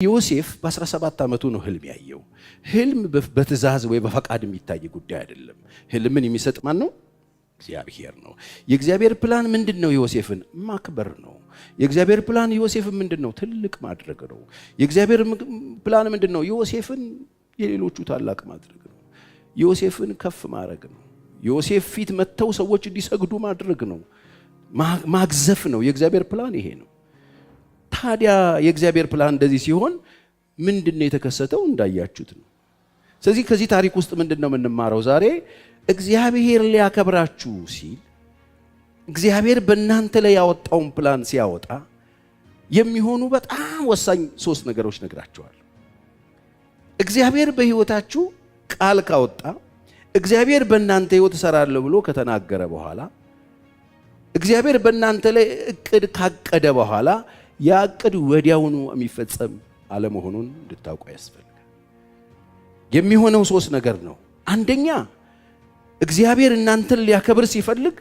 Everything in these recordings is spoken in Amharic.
ዮሴፍ በ17 ዓመቱ ነው ህልም ያየው። ህልም በትእዛዝ ወይ በፈቃድ የሚታይ ጉዳይ አይደለም። ህልምን የሚሰጥ ማን ነው? እግዚአብሔር ነው። የእግዚአብሔር ፕላን ምንድነው? ዮሴፍን ማክበር ነው። የእግዚአብሔር ፕላን ዮሴፍን ምንድነው? ትልቅ ማድረግ ነው። የእግዚአብሔር ፕላን ምንድነው? ዮሴፍን የሌሎቹ ታላቅ ማድረግ ነው። ዮሴፍን ከፍ ማድረግ ነው። ዮሴፍ ፊት መተው ሰዎች እንዲሰግዱ ማድረግ ነው። ማግዘፍ ነው። የእግዚአብሔር ፕላን ይሄ ነው። ታዲያ የእግዚአብሔር ፕላን እንደዚህ ሲሆን ምንድነው የተከሰተው? እንዳያችሁት ነው። ስለዚህ ከዚህ ታሪክ ውስጥ ምንድነው የምንማረው ዛሬ? እግዚአብሔር ሊያከብራችሁ ሲል እግዚአብሔር በእናንተ ላይ ያወጣውን ፕላን ሲያወጣ የሚሆኑ በጣም ወሳኝ 3 ነገሮች ነግራችኋለሁ። እግዚአብሔር በህይወታችሁ ቃል ካወጣ፣ እግዚአብሔር በእናንተ ህይወት እሰራለሁ ብሎ ከተናገረ በኋላ፣ እግዚአብሔር በእናንተ ላይ እቅድ ካቀደ በኋላ ያ እቅድ ወዲያውኑ የሚፈጸም አለመሆኑን እንድታውቁ ያስፈልጋል። የሚሆነው 3 ነገር ነው። አንደኛ እግዚአብሔር እናንተን ሊያከብር ሲፈልግ፣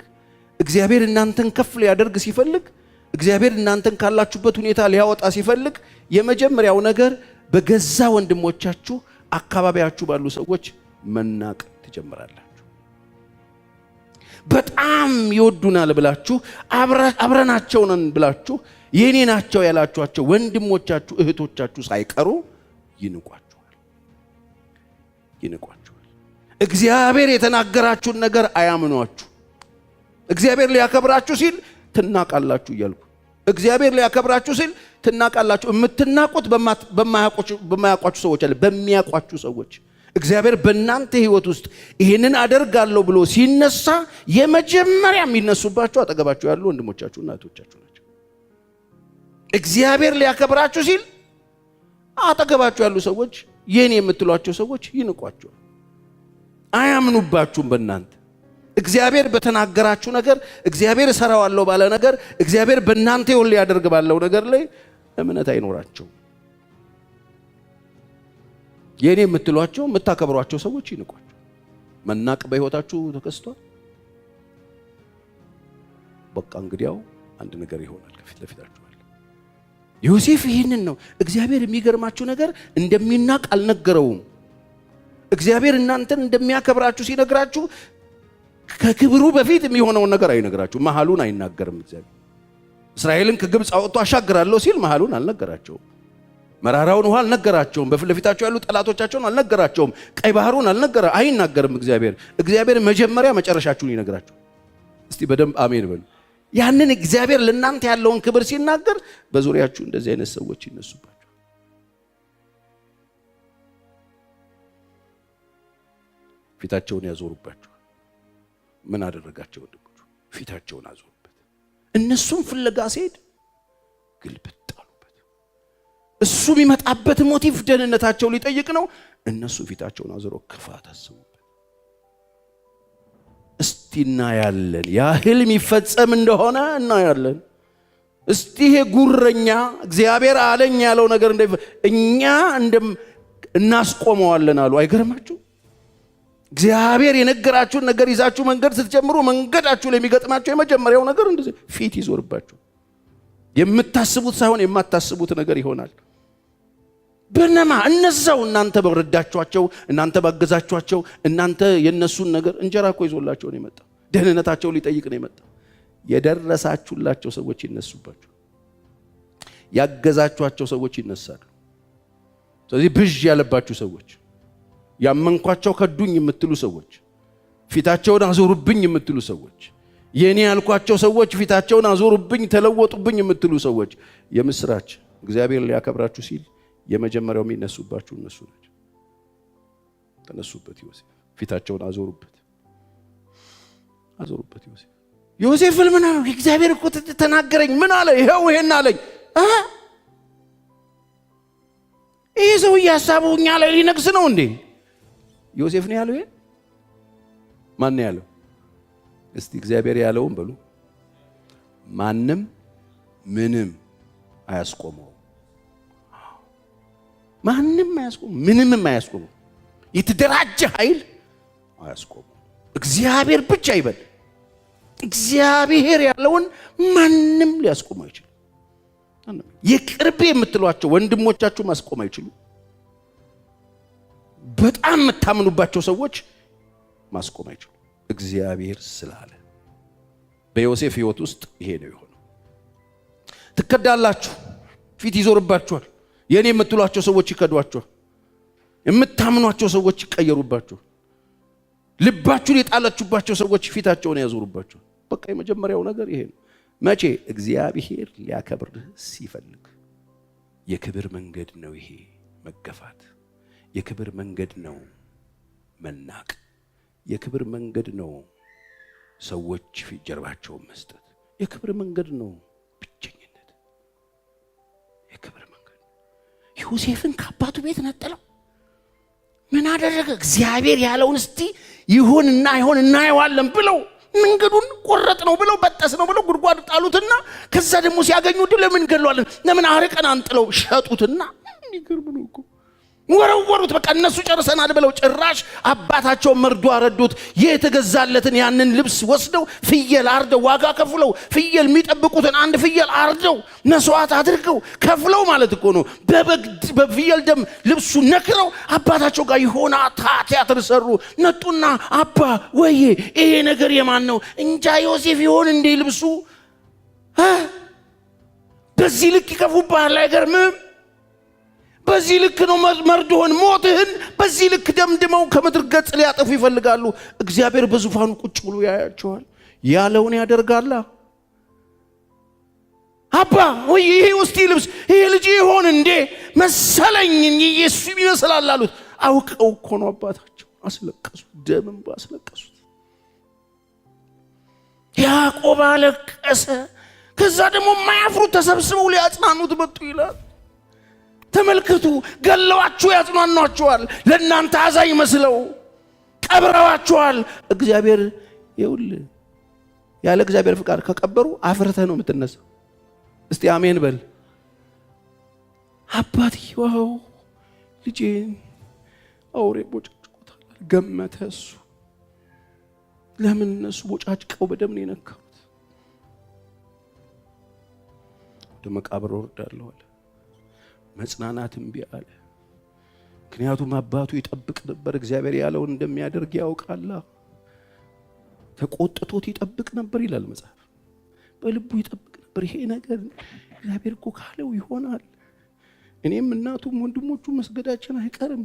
እግዚአብሔር እናንተን ከፍ ሊያደርግ ሲፈልግ፣ እግዚአብሔር እናንተን ካላችሁበት ሁኔታ ሊያወጣ ሲፈልግ የመጀመሪያው ነገር በገዛ ወንድሞቻችሁ አካባቢያችሁ ባሉ ሰዎች መናቅ ትጀምራላችሁ። በጣም ይወዱናል ብላችሁ አብረናቸው ነን ብላችሁ የኔ ናቸው ያላችኋቸው ወንድሞቻችሁ እህቶቻችሁ ሳይቀሩ ይንቋችኋል። እግዚአብሔር የተናገራችሁን ነገር አያምኗችሁ። እግዚአብሔር ሊያከብራችሁ ሲል ትናቃላችሁ እያልኩ እግዚአብሔር ሊያከብራችሁ ሲል ትናቃላችሁ። የምትናቁት በማያውቋችሁ ሰዎች አለ፣ በሚያውቋችሁ ሰዎች። እግዚአብሔር በእናንተ ህይወት ውስጥ ይሄንን አደርጋለሁ ብሎ ሲነሳ የመጀመሪያ የሚነሱባችሁ አጠገባችሁ ያሉ ወንድሞቻችሁና እህቶቻችሁ ናቸው። እግዚአብሔር ሊያከብራችሁ ሲል አጠገባችሁ ያሉ ሰዎች የኔ የምትሏቸው ሰዎች ይንቋችኋል፣ አያምኑባችሁም በእናንተ። እግዚአብሔር በተናገራችሁ ነገር፣ እግዚአብሔር እሰራዋለሁ ባለ ነገር፣ እግዚአብሔር በእናንተ ይሁን ሊያደርግ ባለው ነገር ላይ እምነት አይኖራቸውም። የኔ የምትሏቸው የምታከብሯቸው ሰዎች ይንቋችሁ። መናቅ በህይወታችሁ ተከስቷል። በቃ እንግዲያው አንድ ነገር ይሆናል ከፊት ለፊታችሁ አለ። ዮሴፍ ይህንን ነው። እግዚአብሔር የሚገርማችሁ ነገር እንደሚናቅ አልነገረውም። እግዚአብሔር እናንተን እንደሚያከብራችሁ ሲነግራችሁ ከክብሩ በፊት የሚሆነውን ነገር አይነግራችሁ። መሐሉን አይናገርም። እግዚአብሔር እስራኤልን ከግብፅ አውጥቶ አሻግራለሁ ሲል መሐሉን አልነገራቸውም። መራራውን ውሃ አልነገራቸውም። በፊት ለፊታቸው ያሉ ጠላቶቻቸውን አልነገራቸውም። ቀይ ባህሩን አይናገርም። እግዚአብሔር መጀመሪያ መጨረሻችሁን ይነግራችሁ። እስቲ በደንብ አሜን በሉ። ያንን እግዚአብሔር ለእናንተ ያለውን ክብር ሲናገር በዙሪያችሁ እንደዚህ አይነት ሰዎች ይነሱባችሁ። ፊታቸውን ያዞሩባችሁ። ምን አደረጋቸው ወንድሞቹ? ፊታቸውን አዞሩበት። እነሱም ፍለጋ ሲሄድ ግልብጥ አሉበት። እሱ የሚመጣበት ሞቲቭ ደህንነታቸው ሊጠይቅ ነው። እነሱ ፊታቸውን አዞረው ክፋት አሰቡበት። እስቲ እናያለን፣ ያ ህልም ይፈጸም እንደሆነ እናያለን። እስቲ ይሄ ጉረኛ እግዚአብሔር አለኝ ያለው ነገር እኛ እናስቆመዋለን አሉ። አይገርማችሁ? እግዚአብሔር የነገራችሁን ነገር ይዛችሁ መንገድ ስትጀምሩ መንገዳችሁ ላይ የሚገጥማችሁ የመጀመሪያው ነገር እንደዚህ ፊት ይዞርባችሁ። የምታስቡት ሳይሆን የማታስቡት ነገር ይሆናል። በነማ እነዛው እናንተ በረዳችኋቸው፣ እናንተ ባገዛችኋቸው፣ እናንተ የነሱን ነገር እንጀራ እኮ ይዞላቸው ነው የመጣው። ደህንነታቸው ሊጠይቅ ነው የመጣው። የደረሳችሁላቸው ሰዎች ይነሱባችሁ። ያገዛችኋቸው ሰዎች ይነሳሉ። ስለዚህ ብዥ ያለባችሁ ሰዎች፣ ያመንኳቸው ከዱኝ የምትሉ ሰዎች፣ ፊታቸውን አዞሩብኝ የምትሉ ሰዎች፣ የኔ ያልኳቸው ሰዎች ፊታቸውን አዞሩብኝ ተለወጡብኝ የምትሉ ሰዎች የምስራች፣ እግዚአብሔር ሊያከብራችሁ ሲል የመጀመሪያው የሚነሱባችሁ እነሱ ናቸው። ተነሱበት። ፊታቸውን አዞሩበት። ዮሴፍ ምን አለ? እግዚአብሔር እኮ ተናገረኝ። ምን አለ? ይሄው ይሄን አለኝ። ይሄ ሰውዬ ሐሳቡ እኛ ላይ ሊነግስ ነው እንዴ? ዮሴፍ ነው ያለው። ይሄ ማን ነው ያለው? እስቲ እግዚአብሔር ያለውን በሉ። ማንም ምንም አያስቆመው። ማንም አያስቆመው፣ ምንም አያስቆመው። የተደራጀ ኃይል አያስቆመው። እግዚአብሔር ብቻ ይበል። እግዚአብሔር ያለውን ማንም ሊያስቆመው አይችልም። የቅርብ የምትሏቸው ወንድሞቻችሁ ማስቆም አይችሉም። በጣም የምታምኑባቸው ሰዎች ማስቆም አይችሉም። እግዚአብሔር ስላለ በዮሴፍ ሕይወት ውስጥ ይሄ ነው የሆነው። ትከዳላችሁ፣ ፊት ይዞርባችኋል። የኔ የምትሏቸው ሰዎች ይከዷችኋል። የምታምኗቸው ሰዎች ይቀየሩባችኋል። ልባችሁን የጣላችሁባቸው ሰዎች ፊታቸውን ያዞሩባችኋል። በቃ የመጀመሪያው ነገር ይሄ ነው። መቼ? እግዚአብሔር ሊያከብርህ ሲፈልግ። የክብር መንገድ ነው ይሄ መገፋት። የክብር መንገድ ነው መናቅ። የክብር መንገድ ነው ሰዎች ፊት ጀርባቸውን መስጠት። የክብር መንገድ ነው ብቸኝነት። የክብር መንገድ ዮሴፍን ከአባቱ ቤት ነጠለው። ምን አደረገ? እግዚአብሔር ያለውን እስቲ ይሁንና አይሆን እናየዋለን ብለው መንገዱን ቆረጥ ነው ብለው በጠስ ነው ብለው ጉድጓድ ጣሉትና ከዛ ደግሞ ሲያገኙ ለምን ገለዋለን ለምን አርቀን አንጥለው ሸጡትና ይገርም ነው እኮ ወረወሩት። በቃ እነሱ ጨርሰናል ብለው ጭራሽ አባታቸው መርዶ አረዱት። የተገዛለትን ያንን ልብስ ወስደው ፍየል አርደው ዋጋ ከፍለው ፍየል የሚጠብቁትን አንድ ፍየል አርደው መስዋዕት አድርገው ከፍለው ማለት እኮ ነው። በፍየል ደም ልብሱ ነክረው አባታቸው ጋር ይሆና ቲያትር ሰሩ። ነጡና አባ ወይ ይሄ ነገር የማን ነው? እንጃ ዮሴፍ ይሆን እንዴ ልብሱ? በዚህ ልክ ይከፉብሃል አይገርምም? በዚህ ልክ ነው መርዶህን ሞትህን በዚህ ልክ ደምድመው ከምድር ገጽ ሊያጠፉ ይፈልጋሉ። እግዚአብሔር በዙፋኑ ቁጭ ብሎ ያያቸዋል። ያለውን ያደርጋል። አባ ወይ ይሄ ውስጥ ልብስ ይሄ ልጅ ይሆን እንዴ መሰለኝ ኢየሱስ ይመስላል አሉት። አውቀው እኮ ነው አባታቸው። አስለቀሱት፣ ደምም አስለቀሱት። ያዕቆብ አለቀሰ። ከዛ ደግሞ ማያፍሩት ተሰብስበው ሊያጽናኑት መጡ ይላል። ተመልከቱ፣ ገለዋችሁ ያጽናኗችኋል። ለእናንተ አዛኝ መስለው ቀብረዋችኋል። እግዚአብሔር ይኸውልህ ያለ እግዚአብሔር ፍቃድ ከቀበሩ አፍርተህ ነው የምትነሳው። እስቲ አሜን በል። አባትየው ልጄን አውሬ ቦጫጭቆታል ገመተ። እሱ ለምን እነሱ ቦጫጭቀው በደም ነው የነካሩት? ወደ መቃብር ወርዳለሁ አለ። መጽናናትም ቢያለ ምክንያቱም አባቱ ይጠብቅ ነበር። እግዚአብሔር ያለውን እንደሚያደርግ ያውቃል። ተቆጥቶት ይጠብቅ ነበር ይላል መጽሐፍ። በልቡ ይጠብቅ ነበር። ይሄ ነገር እግዚአብሔር እኮ ካለው ይሆናል። እኔም እናቱም ወንድሞቹ መስገዳችን አይቀርም።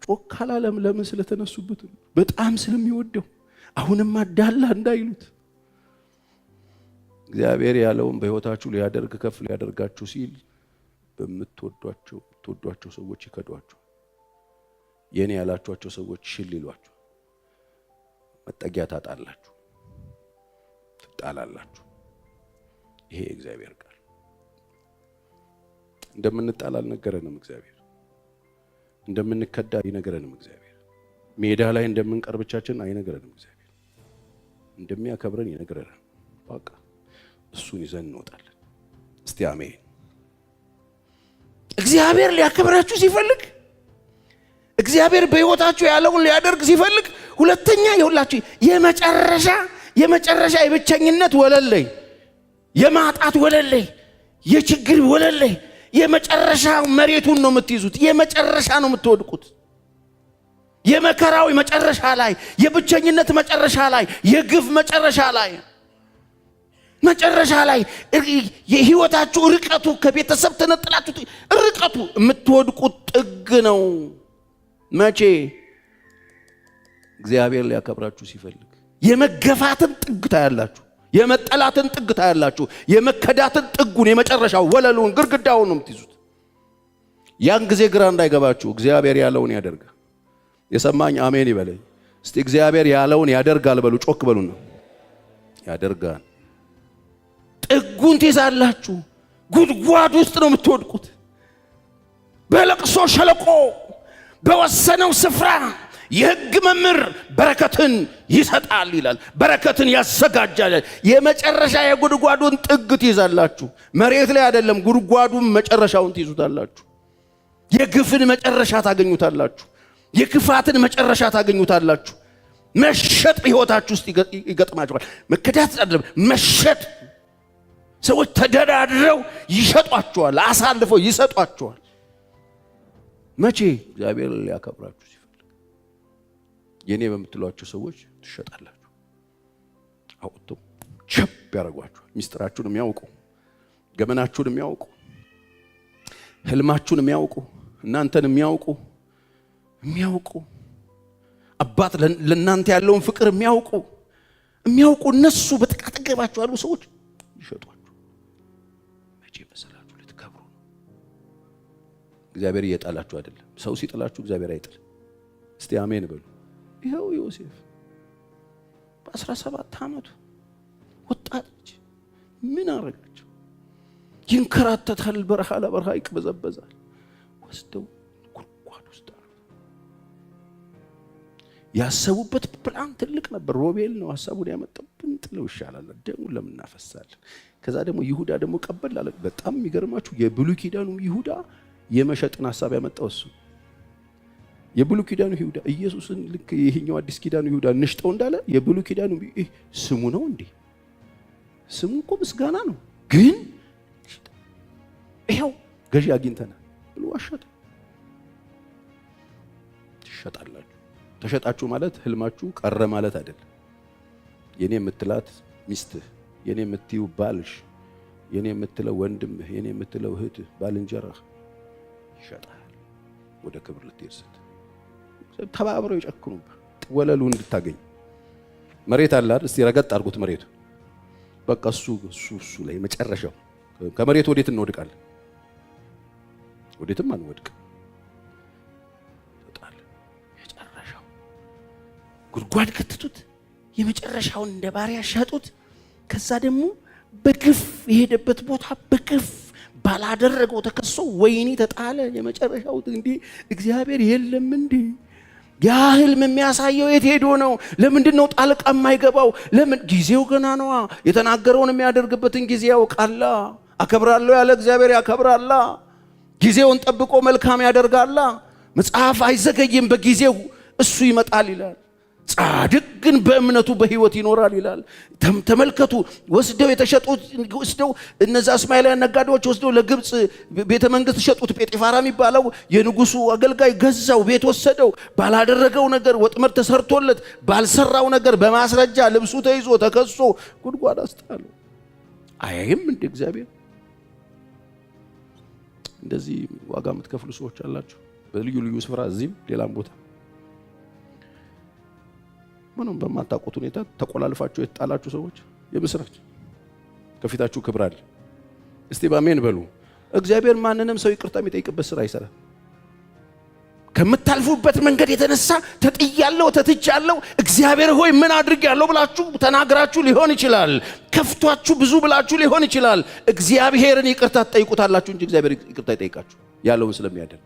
ጮክ አላለም። ለምን? ስለተነሱበት በጣም ስለሚወደው። አሁንም አዳላ እንዳይሉት እግዚአብሔር ያለውን በሕይወታችሁ ሊያደርግ ከፍ ሊያደርጋችሁ ሲል በምትወዷቸው ሰዎች ይከዷችሁ። የኔ ያላችኋቸው ሰዎች ሽል ይሏችሁ። መጠጊያ ታጣላችሁ፣ ትጣላላችሁ። ይሄ እግዚአብሔር ቃል እንደምንጣል አልነገረንም። እግዚአብሔር እንደምንከዳ አይነገረንም። እግዚአብሔር ሜዳ ላይ እንደምንቀርብቻችን አይነገረንም። እግዚአብሔር እንደሚያከብረን ይነገረናል። በቃ እሱን ይዘን እንወጣለን። እስቲ አሜን። እግዚአብሔር ሊያከብራችሁ ሲፈልግ፣ እግዚአብሔር በሕይወታችሁ ያለውን ሊያደርግ ሲፈልግ፣ ሁለተኛ ይሁላችሁ የመጨረሻ የብቸኝነት ወለላይ፣ የማጣት ወለላይ፣ የችግር ወለላይ የመጨረሻ መሬቱን ነው የምትይዙት። የመጨረሻ ነው የምትወድቁት። የመከራው መጨረሻ ላይ፣ የብቸኝነት መጨረሻ ላይ፣ የግፍ መጨረሻ ላይ የህይወታችሁ ርቀቱ ከቤተሰብ ተነጥላችሁ ርቀቱ የምትወድቁት ጥግ ነው። መቼ? እግዚአብሔር ሊያከብራችሁ ሲፈልግ። የመገፋትን ጥግ ታያላችሁ፣ የመጠላትን ጥግ ታያላችሁ፣ የመከዳትን ጥጉን የመጨረሻው ወለሉን ግርግዳውን ነው የምትይዙት። ያን ጊዜ ግራ እንዳይገባችሁ እግዚአብሔር ያለውን ያደርጋል። የሰማኝ አሜን ይበለኝ እስቲ። እግዚአብሔር ያለውን ያደርጋል በሉ፣ ጮክ በሉና ያደርጋል። ጥጉን ትይዛላችሁ። ጉድጓድ ውስጥ ነው የምትወድቁት። በለቅሶ ሸለቆ በወሰነው ስፍራ የሕግ መምህር በረከትን ይሰጣል ይላል። በረከትን ያዘጋጃል። የመጨረሻ የጉድጓዱን ጥግ ትይዛላችሁ። መሬት ላይ አይደለም፣ ጉድጓዱን መጨረሻውን ትይዙታላችሁ። የግፍን መጨረሻ ታገኙታላችሁ። የክፋትን መጨረሻ ታገኙታላችሁ። መሸጥ ሕይወታችሁ ውስጥ ይገጥማችኋል። መከዳት አይደለም፣ መሸጥ ሰዎች ተደራድረው ይሸጧቸዋል፣ አሳልፈው ይሰጧቸዋል። መቼ? እግዚአብሔር ሊያከብራችሁ ሲፈልግ። የኔ በምትሏቸው ሰዎች ትሸጣላችሁ። አውጥተው ቸብ ያደርጓችኋል። ሚስጥራችሁን የሚያውቁ፣ ገመናችሁን የሚያውቁ፣ ህልማችሁን የሚያውቁ፣ እናንተን የሚያውቁ አባት ለእናንተ ያለውን ፍቅር የሚያውቁ እነሱ በተቃጠገባችሁ ያሉ ሰዎች ይሸጧችሁ። መቼ መሰላችሁ? ልትከብሩ ነው። እግዚአብሔር እየጣላችሁ አይደለም። ሰው ሲጥላችሁ እግዚአብሔር አይጥል። እስቲ አሜን በሉ። ይኸው ዮሴፍ በ17 ዓመቱ ወጣት ልጅ ምን አረጋቸው? ይንከራተታል፣ በረሃ ለበረሃ ይቅበዘበዛል። ወስደው ጉድጓድ ውስጥ አሉ። ያሰቡበት ፕላን ትልቅ ነበር። ሮቤል ነው ሐሳቡን ያመጣው። ብንጥለው ይሻላል፣ ደሙን ለምን እናፈሳለን? ከዛ ደግሞ ይሁዳ ደግሞ ቀበል አለ። በጣም የሚገርማችሁ የብሉይ ኪዳኑ ይሁዳ የመሸጥን ሐሳብ ያመጣው እሱ። የብሉይ ኪዳኑ ይሁዳ ኢየሱስን ልክ ይሄኛው አዲስ ኪዳኑ ይሁዳ ንሽጠው እንዳለ የብሉይ ኪዳኑ ስሙ ነው እንዴ? ስሙ እኮ ምስጋና ነው። ግን ይሄው ገዢ አግኝተናል ብሎ አሸጠ። ትሸጣላችሁ። ተሸጣችሁ ማለት ህልማችሁ ቀረ ማለት አይደለም። የኔ የምትላት ሚስትህ፣ የኔ የምትዩ ባልሽ፣ የኔ የምትለው ወንድምህ፣ የኔ የምትለው እህትህ፣ ባልንጀራህ ይሸጣል። ወደ ክብር ልትሄድ ስትል ተባብረው ይጨክኑብህ። ወለሉ እንድታገኝ መሬት አለ አይደል? እስቲ ረገጥ አድርጉት መሬቱ። በቃ እሱ ላይ መጨረሻው። ከመሬት ወዴት እንወድቃለን? ወዴትም አንወድቅ። ተጣለ። የመጨረሻው ጉድጓድ ከተቱት። የመጨረሻውን እንደ ባሪያ ሸጡት። ከዛ ደግሞ በግፍ የሄደበት ቦታ በግፍ ባላደረገው ተከሶ ወይኒ ተጣለ። የመጨረሻው እንዴ እግዚአብሔር የለም እንዴ? ያ ህልም የሚያሳየው የት ሄዶ ነው? ለምንድን ነው ጣልቃ የማይገባው? ለምን? ጊዜው ገና ነዋ። የተናገረውን የሚያደርግበትን ጊዜ ያውቃላ። አከብራለሁ ያለ እግዚአብሔር ያከብራላ። ጊዜውን ጠብቆ መልካም ያደርጋላ። መጽሐፍ አይዘገይም፣ በጊዜው እሱ ይመጣል ይላል። ጻድቅ ግን በእምነቱ በህይወት ይኖራል ይላል። ተመልከቱ፣ ወስደው የተሸጡት ወስደው እነዛ እስማኤላውያን ነጋዴዎች ወስደው ለግብጽ ቤተ መንግስት ሸጡት። ጴጢፋራ የሚባለው የንጉሱ አገልጋይ ገዛው፣ ቤት ወሰደው። ባላደረገው ነገር ወጥመድ ተሰርቶለት፣ ባልሰራው ነገር በማስረጃ ልብሱ ተይዞ ተከሶ ጉድጓድ አስጣለው። አያይም እንደ እግዚአብሔር። እንደዚህ ዋጋ የምትከፍሉ ሰዎች አላችሁ፣ በልዩ ልዩ ስፍራ፣ እዚህም ሌላም ቦታ ምንም በማታውቁት ሁኔታ ተቆላልፋችሁ የተጣላችሁ ሰዎች የምስራች ከፊታችሁ ክብር አለ። እስቲ በአሜን በሉ። እግዚአብሔር ማንንም ሰው ይቅርታ የሚጠይቅበት ስራ አይሰራም። ከምታልፉበት መንገድ የተነሳ ተጥያለሁ፣ ተትቻለሁ፣ እግዚአብሔር ሆይ ምን አድርጌያለሁ ብላችሁ ተናግራችሁ ሊሆን ይችላል። ከፍቷችሁ ብዙ ብላችሁ ሊሆን ይችላል። እግዚአብሔርን ይቅርታ ትጠይቁታላችሁ እንጂ እግዚአብሔር ይቅርታ ይጠይቃችሁ ያለውን ስለሚያደርግ።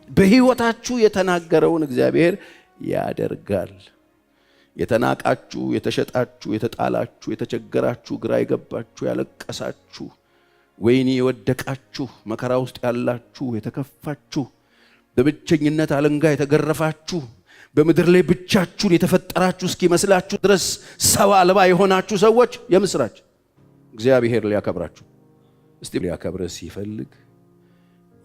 በህይወታችሁ የተናገረውን እግዚአብሔር ያደርጋል። የተናቃችሁ፣ የተሸጣችሁ፣ የተጣላችሁ፣ የተቸገራችሁ፣ ግራ የገባችሁ፣ ያለቀሳችሁ፣ ወይኒ የወደቃችሁ፣ መከራ ውስጥ ያላችሁ፣ የተከፋችሁ፣ በብቸኝነት አለንጋ የተገረፋችሁ፣ በምድር ላይ ብቻችሁን የተፈጠራችሁ እስኪመስላችሁ ድረስ ሰው አልባ የሆናችሁ ሰዎች የምስራች እግዚአብሔር ሊያከብራችሁ። እስቲ ሊያከብርህ ሲፈልግ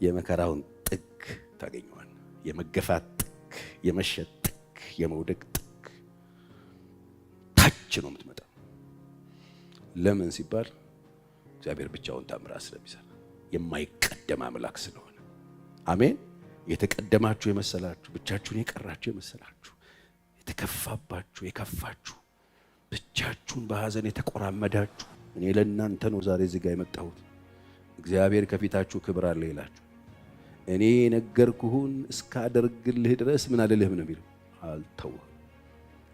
የመከራውን ጥግ ታገኘዋል። የመገፋት ጥግ፣ የመሸጥ ጥግ፣ የመውደቅ ጥግ ታች ነው የምትመጣው። ለምን ሲባል እግዚአብሔር ብቻውን ታምራት ስለሚሰራ የማይቀደም አምላክ ስለሆነ። አሜን። የተቀደማችሁ የመሰላችሁ፣ ብቻችሁን የቀራችሁ የመሰላችሁ፣ የተከፋባችሁ የከፋችሁ፣ ብቻችሁን በሐዘን የተቆራመዳችሁ እኔ ለእናንተ ነው ዛሬ እዚህ ጋር የመጣሁት። እግዚአብሔር ከፊታችሁ ክብር አለ ይላችሁ። እኔ የነገርኩህን እስካደርግልህ ድረስ ምን አልልህም ነው የሚለው፣ አልተውህም።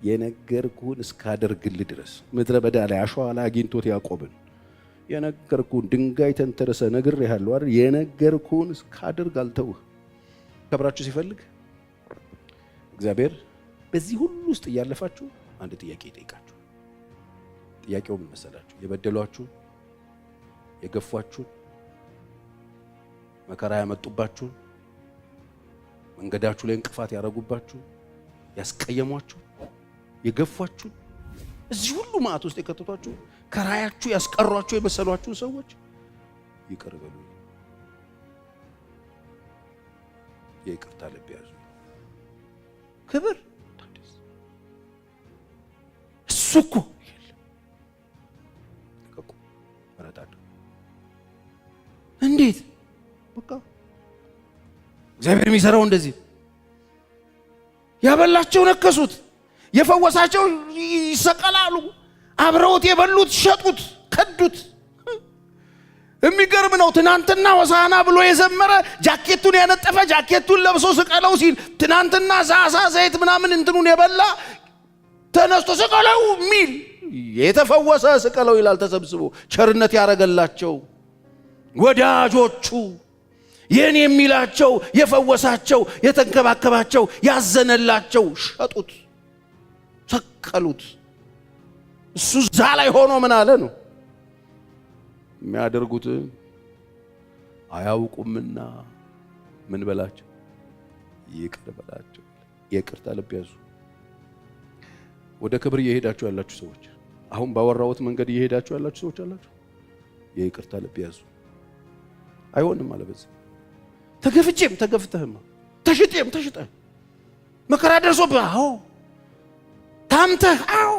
የነገርኩህን እስካደርግልህ ድረስ። ምድረ በዳ ላይ አሸዋ ላይ አግኝቶት ያዕቆብን የነገርኩህን ድንጋይ ተንተረሰ ነግሬሃለሁ አይደል? የነገርኩህን እስካደርግ አልተውህም። ከብራችሁ ሲፈልግ እግዚአብሔር በዚህ ሁሉ ውስጥ እያለፋችሁ አንድ ጥያቄ ይጠይቃችሁ። ጥያቄው ምን መሰላችሁ? የበደሏችሁ፣ የገፏችሁ፣ መከራ ያመጡባችሁ፣ መንገዳችሁ ላይ እንቅፋት ያረጉባችሁ፣ ያስቀየሟችሁ፣ የገፏችሁ፣ እዚህ ሁሉ ማዕት ውስጥ የከተቷችሁ ከራያችሁ ያስቀሯችሁ የመሰሏችሁ ሰዎች ይቅር በሉ። የይቅርታ ልብ ያዙ። ክብር ታዲስ እሱ እኮ የለም። ለቀቁ። መረጣዱ እንዴት በቃ እግዚአብሔር የሚሰራው እንደዚህ ያበላቸው ነከሱት፣ የፈወሳቸው ይሰቀላሉ፣ አብረውት የበሉት ሸጡት፣ ከዱት። የሚገርም ነው። ትናንትና ሆሳዕና ብሎ የዘመረ ጃኬቱን ያነጠፈ ጃኬቱን ለብሶ ስቀለው ሲል ትናንትና ዛሳ ዘይት ምናምን እንትኑን የበላ ተነስቶ ስቀለው ሚል የተፈወሰ ስቀለው ይላል። ተሰብስቦ ቸርነት ያረገላቸው ወዳጆቹ የኔ የሚላቸው የፈወሳቸው የተንከባከባቸው ያዘነላቸው ሸጡት፣ ሰቀሉት። እሱ እዛ ላይ ሆኖ ምን አለ ነው የሚያደርጉት አያውቁምና ምን በላቸው ይቅር በላቸው። የይቅርታ ልብ ያዙ። ወደ ክብር እየሄዳችሁ ያላችሁ ሰዎች፣ አሁን ባወራሁት መንገድ እየሄዳችሁ ያላችሁ ሰዎች አላችሁ። የይቅርታ ልብ ያዙ። አይሆንም አለበዚህ ተገፍቼም ተገፍተህማ ተሽጤም ተሽጠህ መከራ ደርሶብህ አዎ ታምተህ አዎ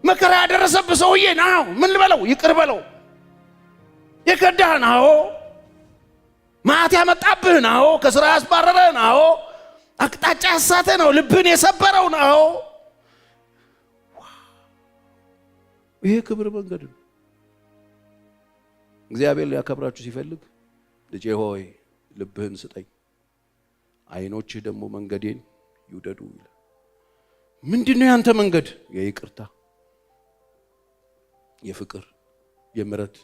መከራ ያደረሰብህ ሰውዬ አዎ ምን ልበለው ይቅር በለው። የከዳህን አዎ ማዕት ያመጣብህን አዎ ከስራ ያስባረረህን አዎ አቅጣጫ ያሳተህ ነው ልብህን የሰበረውን አዎ ይሄ ክብር መንገድ ነው። እግዚአብሔር ሊያከብራችሁ ሲፈልግ ልጄ ሆይ ልብህን ስጠኝ፣ አይኖችህ ደግሞ መንገዴን ይውደዱ ይላል። ምንድነው ያንተ መንገድ? የይቅርታ፣ የፍቅር፣ የምሕረት።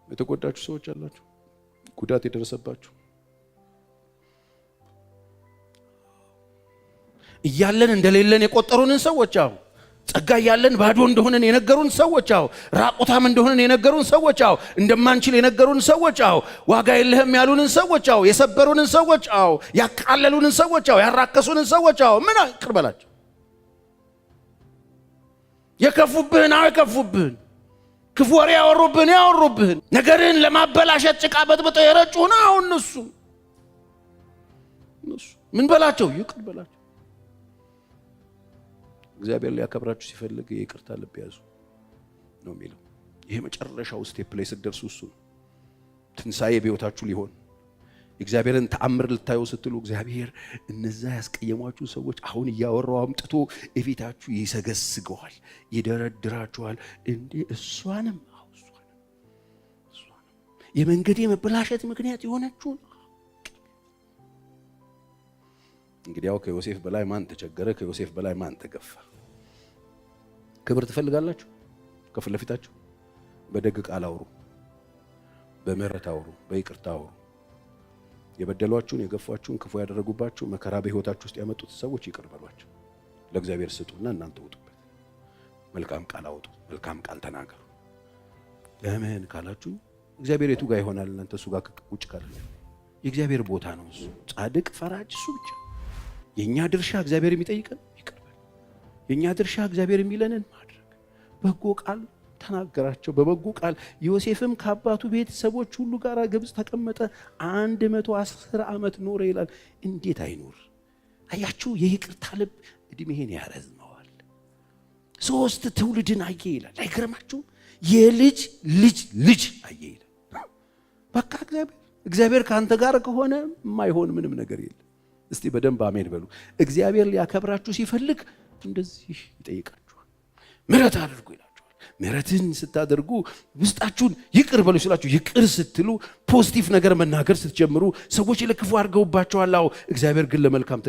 የተጎዳችሁ ሰዎች አላችሁ፣ ጉዳት የደረሰባችሁ እያለን እንደሌለን የቆጠሩንን ሰዎች አዎ ጸጋ ያለን ባዶ እንደሆነን የነገሩን ሰዎች አዎ ራቁታም እንደሆነን የነገሩን ሰዎች አዎ እንደማንችል የነገሩን ሰዎች አዎ ዋጋ የለህም ያሉንን ሰዎች አዎ የሰበሩንን ሰዎች አዎ ያቃለሉንን ሰዎች አዎ ያራከሱንን ሰዎች አዎ ምን ይቅር በላቸው። የከፉብህን አዎ የከፉብህን፣ ክፉ ወሬ ያወሩብህን ያወሩብህን፣ ነገርን ለማበላሸት ጭቃ በጥብጠው የረጩህን አዎ እነሱ ምን በላቸው ይቅር በላቸው። እግዚአብሔር ሊያከብራችሁ ሲፈልግ የይቅርታ ልብ ያዙ ነው የሚለው። ይሄ መጨረሻው ስቴፕ ላይ ስትደርሱ እሱ ትንሣኤ በሕይወታችሁ ሊሆን እግዚአብሔርን ተአምር ልታዩ ስትሉ እግዚአብሔር እነዛ ያስቀየሟችሁ ሰዎች አሁን እያወራው አምጥቶ እፊታችሁ ይሰገስገዋል፣ ይደረድራችኋል። እንዴ እሷንም የመንገዴ መበላሸት ምክንያት የሆነችውን እንግዲያው ከዮሴፍ በላይ ማን ተቸገረ? ከዮሴፍ በላይ ማን ተገፋ? ክብር ትፈልጋላችሁ? ከፊት ለፊታችሁ በደግ ቃል አውሩ፣ በምህረት አውሩ፣ በይቅርታ አውሩ። የበደሏችሁን፣ የገፏችሁን፣ ክፉ ያደረጉባችሁ፣ መከራ በሕይወታችሁ ውስጥ ያመጡት ሰዎች ይቅር በሏቸው። ለእግዚአብሔር ስጡና እናንተ ውጡበት። መልካም ቃል አውጡ፣ መልካም ቃል ተናገሩ። ለምን ካላችሁ እግዚአብሔር የቱ ጋር ይሆናል? እናንተ እሱ ጋር ቁጭ ካላችሁ የእግዚአብሔር ቦታ ነው እሱ። ጻድቅ ፈራጅ እሱ ብቻ። የኛ ድርሻ እግዚአብሔር የሚጠይቀን ይቀርባል። የኛ ድርሻ እግዚአብሔር የሚለንን ማድረግ። በጎ ቃል ተናገራቸው። በበጎ ቃል ዮሴፍም ከአባቱ ቤተሰቦች ሁሉ ጋር ግብጽ ተቀመጠ፣ 110 ዓመት ኖረ ይላል። እንዴት አይኖር? አያችሁ፣ የይቅርታ ልብ እድሜን ያረዝመዋል። 3 ትውልድን አየ ይላል። አይገርማችሁም? የልጅ ልጅ ልጅ አየ ይላል። በቃ እግዚአብሔር ካንተ ጋር ከሆነ የማይሆን ምንም ነገር የለም። እስቲ በደንብ አሜን በሉ። እግዚአብሔር ሊያከብራችሁ ሲፈልግ እንደዚህ ይጠይቃችኋል። ምሕረት አድርጉ ይላችኋል። ምሕረትን ስታደርጉ ውስጣችሁን ይቅር በሉ ሲላችሁ ይቅር ስትሉ ፖዚቲቭ ነገር መናገር ስትጀምሩ ሰዎች ለክፉ አድርገውባችኋል። አዎ እግዚአብሔር ግን ለመልካም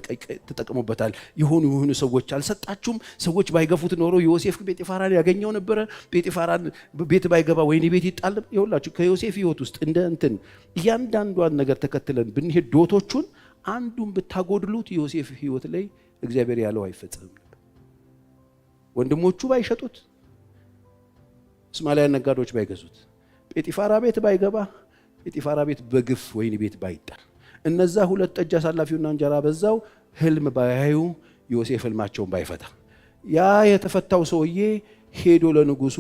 ተጠቅሞበታል። የሆኑ ሰዎች አልሰጣችሁም። ሰዎች ባይገፉት ኖሮ ዮሴፍ ጴጢፋራን ያገኘው ነበረ። ጴጢፋራን ቤት ባይገባ ወይኔ ቤት ይጣል። ይኸውላችሁ ከዮሴፍ ሕይወት ውስጥ እንደ እንትን እያንዳንዷን ነገር ተከትለን ብንሄድ ዶቶቹን አንዱን ብታጎድሉት ዮሴፍ ሕይወት ላይ እግዚአብሔር ያለው አይፈጸምም ነበር። ወንድሞቹ ባይሸጡት፣ እስማኤላውያን ነጋዴዎች ባይገዙት፣ ጴጢፋራ ቤት ባይገባ፣ ጴጢፋራ ቤት በግፍ ወይን ቤት ባይጣል፣ እነዛ 2 ጠጅ አሳላፊውና እንጀራ በዛው ህልም ባያዩ ዮሴፍ ህልማቸውን ባይፈታ ያ የተፈታው ሰውዬ ሄዶ ለንጉሱ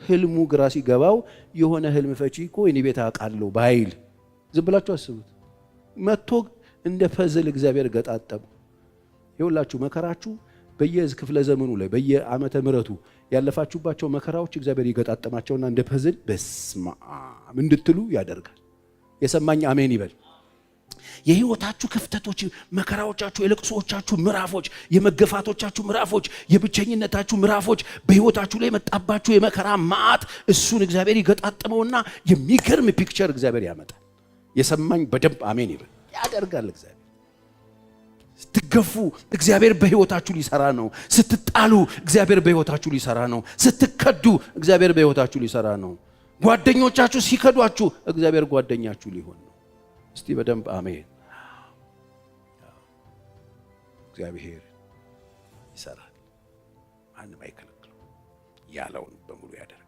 ህልሙ ግራ ሲገባው የሆነ ህልም ፈቺ እኮ እኔ ቤት አውቃለሁ ባይል ዝም ብላችሁ አስቡት። መጥቶ እንደ ፐዝል እግዚአብሔር ገጣጠሙ። ይኸውላችሁ መከራችሁ በየክፍለ ዘመኑ ላይ በየዓመተ ምሕረቱ ያለፋችሁባቸው መከራዎች እግዚአብሔር ይገጣጠማቸውና እንደ ፐዝል በስማም እንድትሉ ያደርጋል። የሰማኝ አሜን ይበል። የህይወታችሁ ክፍተቶች፣ መከራዎቻችሁ፣ የለቅሶዎቻችሁ ምዕራፎች፣ የመገፋቶቻችሁ ምዕራፎች፣ የብቸኝነታችሁ ምዕራፎች፣ በህይወታችሁ ላይ የመጣባችሁ የመከራ ማዕት እሱን እግዚአብሔር ይገጣጠመውና የሚገርም ፒክቸር እግዚአብሔር ያመጣል። የሰማኝ በደንብ አሜን ይበል። ያደርጋል እግዚአብሔር። ስትገፉ እግዚአብሔር በህይወታችሁ ሊሰራ ነው። ስትጣሉ እግዚአብሔር በህይወታችሁ ሊሰራ ነው። ስትከዱ እግዚአብሔር በህይወታችሁ ሊሰራ ነው። ጓደኞቻችሁ ሲከዷችሁ እግዚአብሔር ጓደኛችሁ ሊሆን ነው። እስቲ በደንብ አሜን። እግዚአብሔር ይሰራል፣ ማንም አይከለክለው፣ ያለውን በሙሉ ያደርጋል።